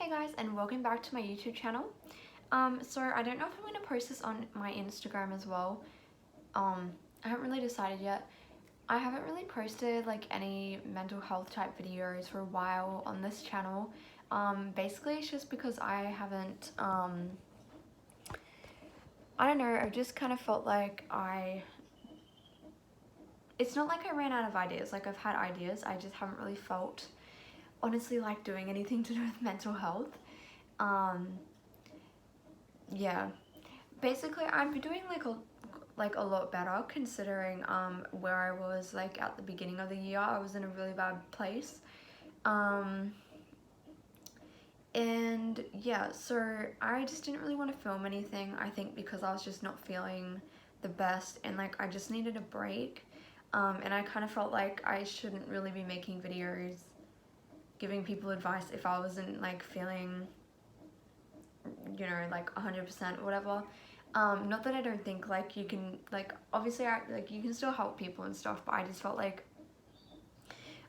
Hey guys, and welcome back to my YouTube channel. So I don't know if I'm going to post this on my Instagram as well. I haven't really decided yet. I haven't really posted like any mental health type videos for a while on this channel. Basically it's just because I haven't, I don't know, I've just kind of felt like it's not like I ran out of ideas, like I've had ideas, I just haven't really felt, honestly, like doing anything to do with mental health. Yeah, basically I've been doing like a lot better considering where I was like at the beginning of the year. I was in a really bad place. And yeah, so I just didn't really want to film anything, I think because I was just not feeling the best and like I just needed a break. And I kind of felt like I shouldn't really be making videos giving people advice if I wasn't like feeling, you know, like 100% or whatever. Not that I don't think like you can, like obviously like you can still help people and stuff, but I just felt like,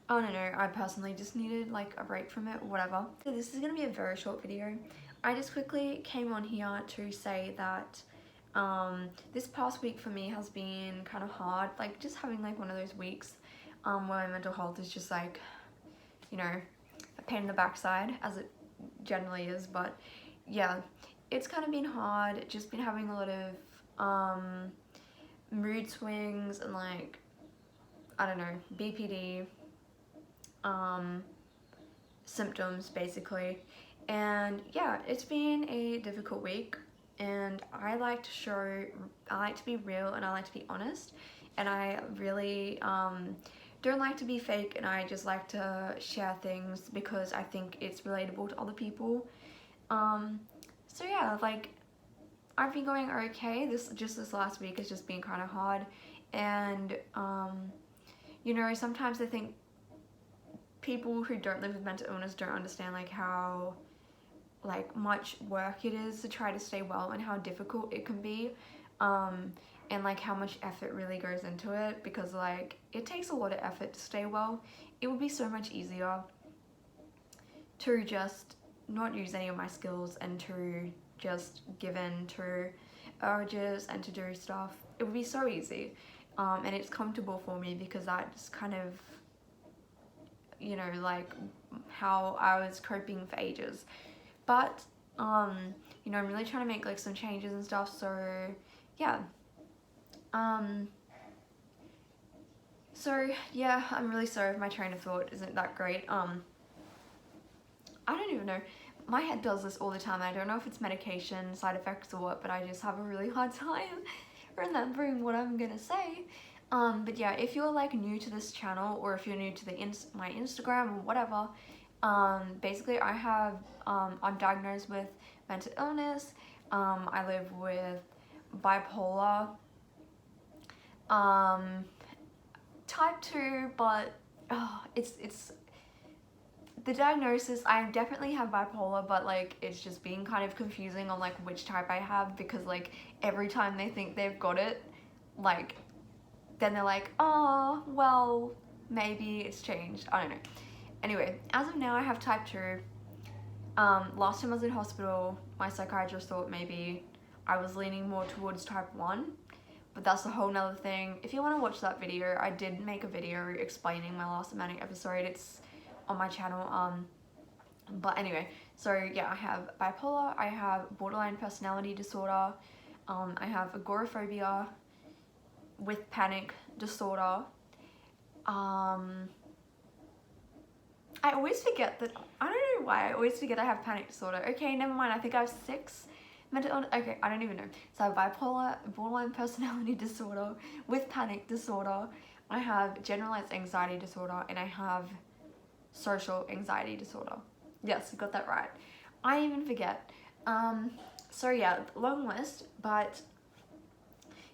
I don't know, I personally just needed like a break from it or whatever. So this is gonna be a very short video. I just quickly came on here to say that this past week for me has been kind of hard, like just having like one of those weeks where my mental health is just like, you know, a pain in the backside as it generally is. But yeah, it's kind of been hard, just been having a lot of mood swings and like, I don't know, BPD symptoms basically. And yeah, it's been a difficult week and I like to be real and I like to be honest, and I really don't like to be fake, and I just like to share things because I think it's relatable to other people. So yeah, like I've been going okay. This last week has just been kind of hard, and you know, sometimes I think people who don't live with mental illness don't understand like how like much work it is to try to stay well and how difficult it can be, and like how much effort really goes into it, because like it takes a lot of effort to stay well. It would be so much easier to just not use any of my skills and to just give in to urges and to do stuff. It would be so easy, and it's comfortable for me because that's kind of, you know, like how I was coping for ages. But you know, I'm really trying to make like some changes and stuff, so yeah. So yeah, I'm really sorry if my train of thought isn't that great. I don't even know. My head does this all the time. I don't know if it's medication, side effects or what, but I just have a really hard time remembering what I'm gonna say. But yeah, if you're like new to this channel, or if you're new to my Instagram or whatever, basically I'm diagnosed with mental illness. I live with bipolar, type 2, but it's the diagnosis. I definitely have bipolar, but like it's just being kind of confusing on like which type I have, because like every time they think they've got it, like then they're like, oh well, maybe it's changed, I don't know. Anyway, as of now I have type 2. Last time I was in hospital, my psychiatrist thought maybe I was leaning more towards type 1, but that's a whole nother thing. If you want to watch that video, I did make a video explaining my last manic episode. It's on my channel. But anyway, so yeah, I have bipolar, I have borderline personality disorder, I have agoraphobia with panic disorder. I always forget that, I don't know why, I always forget I have panic disorder. Okay, never mind, I think I have 6 mental illness. Okay, I don't even know. So I have bipolar, borderline personality disorder with panic disorder, I have generalized anxiety disorder, and I have social anxiety disorder. Yes, got that right. I even forget. So yeah, long list, but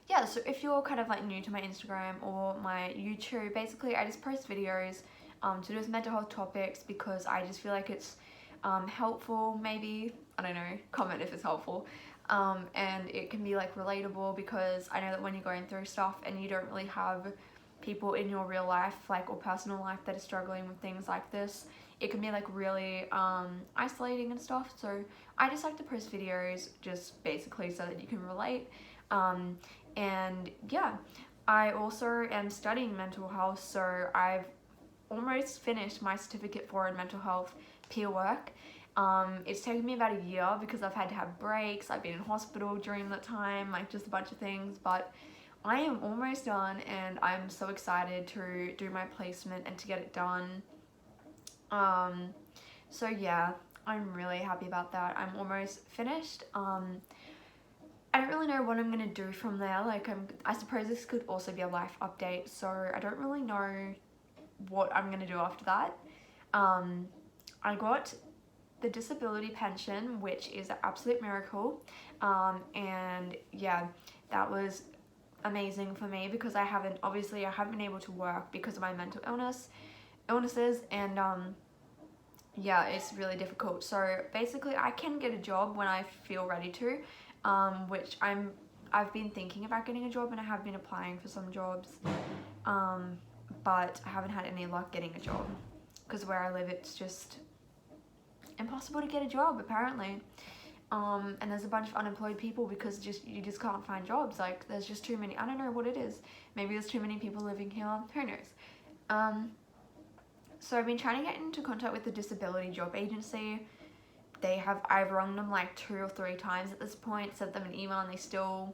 yeah, so if you're kind of like new to my Instagram or my YouTube, basically I just post videos to do with mental health topics because I just feel like it's helpful, maybe, I don't know, comment if it's helpful, and it can be like relatable, because I know that when you're going through stuff and you don't really have people in your real life, like, or personal life that are struggling with things like this, it can be like really isolating and stuff. So I just like to post videos just basically so that you can relate. And yeah, I also am studying mental health, so I've almost finished my certificate for in mental health peer work. It's taken me about a year because I've had to have breaks, I've been in hospital during that time, like just a bunch of things, but I am almost done and I'm so excited to do my placement and to get it done. So yeah, I'm really happy about that. I'm almost finished. I don't really know what I'm gonna do from there. Like I suppose this could also be a life update, so I don't really know what I'm gonna do after that. I got the disability pension, which is an absolute miracle, and yeah, that was amazing for me because I haven't been able to work because of my mental illnesses, and yeah, it's really difficult. So basically I can get a job when I feel ready to, which I've been thinking about getting a job and I have been applying for some jobs, but I haven't had any luck getting a job because where I live it's just impossible to get a job apparently. And there's a bunch of unemployed people because you just can't find jobs. Like there's just too many. I don't know what it is. Maybe there's too many people living here. Who knows? So I've been trying to get into contact with the disability job agency. I've rung them like 2 or 3 times at this point, sent them an email, and they still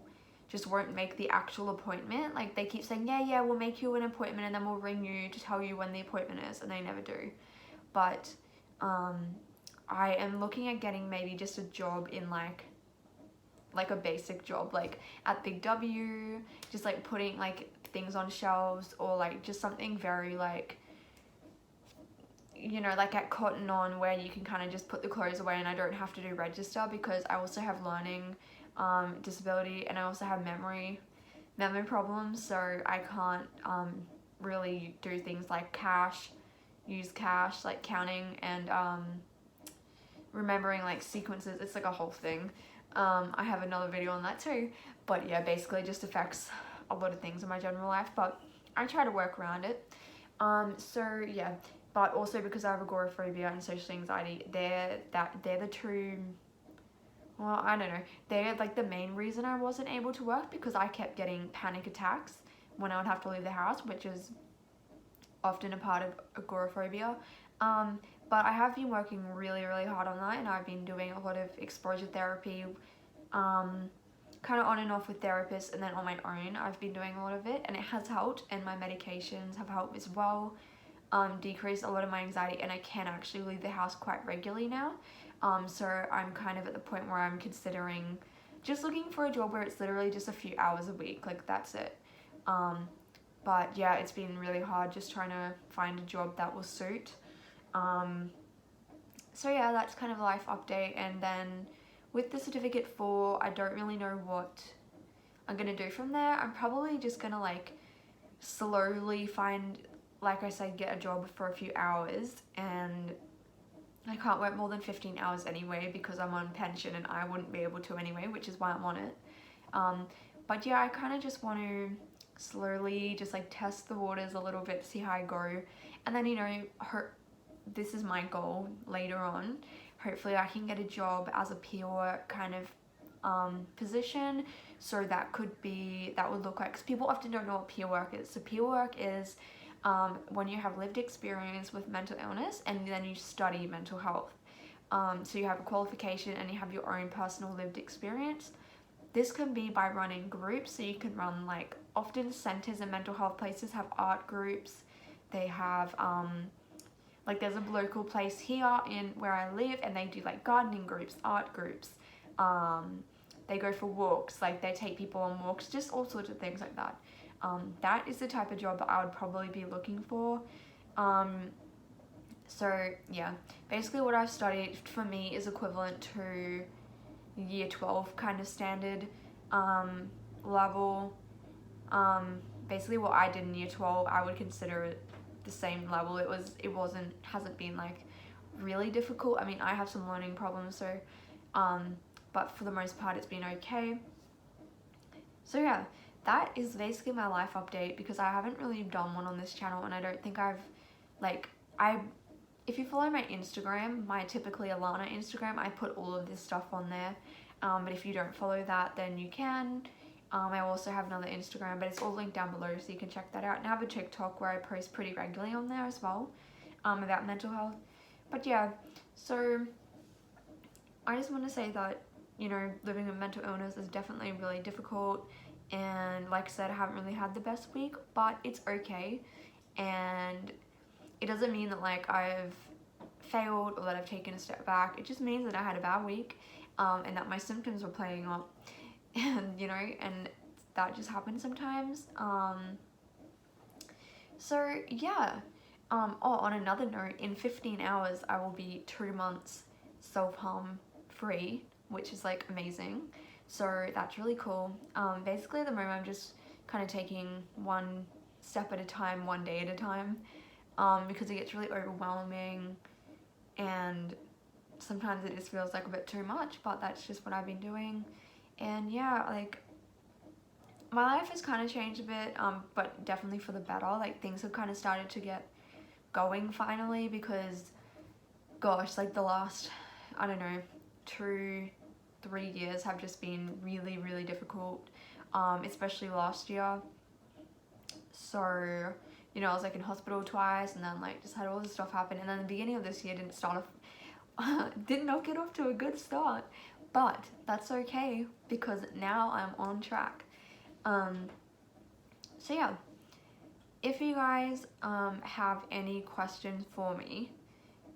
just won't make the actual appointment. Like they keep saying, yeah, we'll make you an appointment and then we'll ring you to tell you when the appointment is, and they never do. But I am looking at getting maybe just a job in like a basic job, like at Big W, just like putting like things on shelves, or like just something very like, you know, like at Cotton On where you can kind of just put the clothes away and I don't have to do register, because I also have learning disability and I also have memory problems, so I can't really do things like use cash, like counting and remembering like sequences. It's like a whole thing. I have another video on that too, but yeah, basically it just affects a lot of things in my general life, but I try to work around it. So yeah, but also because I have agoraphobia and social anxiety, they're the two, well, I don't know, they're like the main reason I wasn't able to work, because I kept getting panic attacks when I would have to leave the house, which is often a part of agoraphobia. But I have been working really, really hard on that, and I've been doing a lot of exposure therapy, kind of on and off with therapists, and then on my own I've been doing a lot of it, and it has helped, and my medications have helped as well, decrease a lot of my anxiety, and I can actually leave the house quite regularly now. So I'm kind of at the point where I'm considering just looking for a job where it's literally just a few hours a week, like that's it. But yeah, it's been really hard just trying to find a job that will suit. So yeah, that's kind of a life update. And then with the certificate 4, I don't really know what I'm gonna do from there. I'm probably just gonna like slowly find, like I said, get a job for a few hours, and I can't work more than 15 hours anyway because I'm on pension and I wouldn't be able to anyway, which is why I'm on it. But yeah, I kind of just want to slowly just like test the waters a little bit, see how I go, and then, you know, this is my goal later on. Hopefully I can get a job as a peer work kind of position. So that would look like, because people often don't know what peer work is. So peer work is when you have lived experience with mental illness and then you study mental health. So you have a qualification and you have your own personal lived experience. This can be by running groups, so you can run, like, often centers and mental health places have art groups. They have like there's a local place here in where I live, and they do like gardening groups, art groups. They go for walks, like they take people on walks, just all sorts of things like that. That is the type of job that I would probably be looking for. So yeah, basically what I've studied for me is equivalent to year 12 kind of standard level. Basically what I did in year 12, I would consider it the same level. Hasn't been like really difficult. I mean, I have some learning problems, so but for the most part it's been okay. So yeah, that is basically my life update, because I haven't really done one on this channel, and I don't think if you follow my Instagram, my typically Alana Instagram, I put all of this stuff on there. But if you don't follow that, then you can. I also have another Instagram, but it's all linked down below, so you can check that out. And I have a TikTok where I post pretty regularly on there as well, about mental health. But yeah, so I just want to say that, you know, living with mental illness is definitely really difficult. And like I said, I haven't really had the best week, but it's okay. And it doesn't mean that like I've failed or that I've taken a step back. It just means that I had a bad week, and that my symptoms were playing up. And, you know, and that just happens sometimes. So yeah. Oh, on another note, in 15 hours I will be 2 months self-harm free, which is like amazing. So that's really cool. Basically at the moment I'm just kind of taking one step at a time, one day at a time, because it gets really overwhelming and sometimes it just feels like a bit too much, but that's just what I've been doing. And yeah, like my life has kind of changed a bit, but definitely for the better. Like things have kind of started to get going finally, because gosh, like the last, I don't know, 2-3 years have just been really, really difficult, especially last year. So, you know, I was like in hospital twice, and then like just had all this stuff happen, and then the beginning of this year did not get off to a good start, but that's okay because now I'm on track. So yeah, if you guys have any questions for me,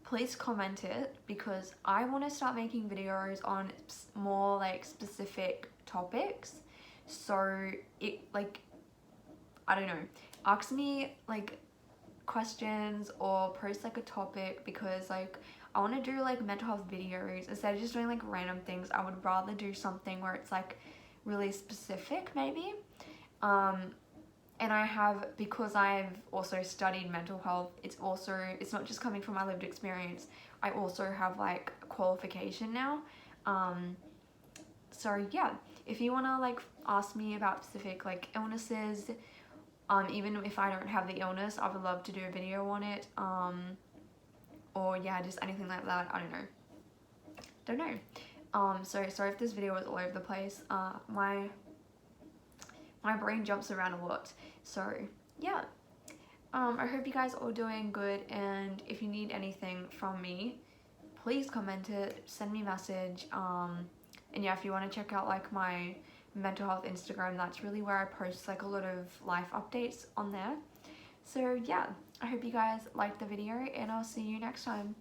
please comment it, because I want to start making videos on more like specific topics. So it, like, I don't know, ask me like questions or post like a topic, because like I want to do like mental health videos instead of just doing like random things. I would rather do something where it's like really specific maybe. And I have, because I've also studied mental health, it's not just coming from my lived experience. I also have like a qualification now. So yeah, if you want to like ask me about specific like illnesses, even if I don't have the illness, I would love to do a video on it. Or yeah, just anything like that. I don't know. So sorry if this video was all over the place. My brain jumps around a lot. So yeah, I hope you guys are all doing good, and if you need anything from me, please comment it, send me a message. And yeah, if you want to check out like my mental health Instagram, that's really where I post like a lot of life updates on there. So yeah, I hope you guys liked the video, and I'll see you next time.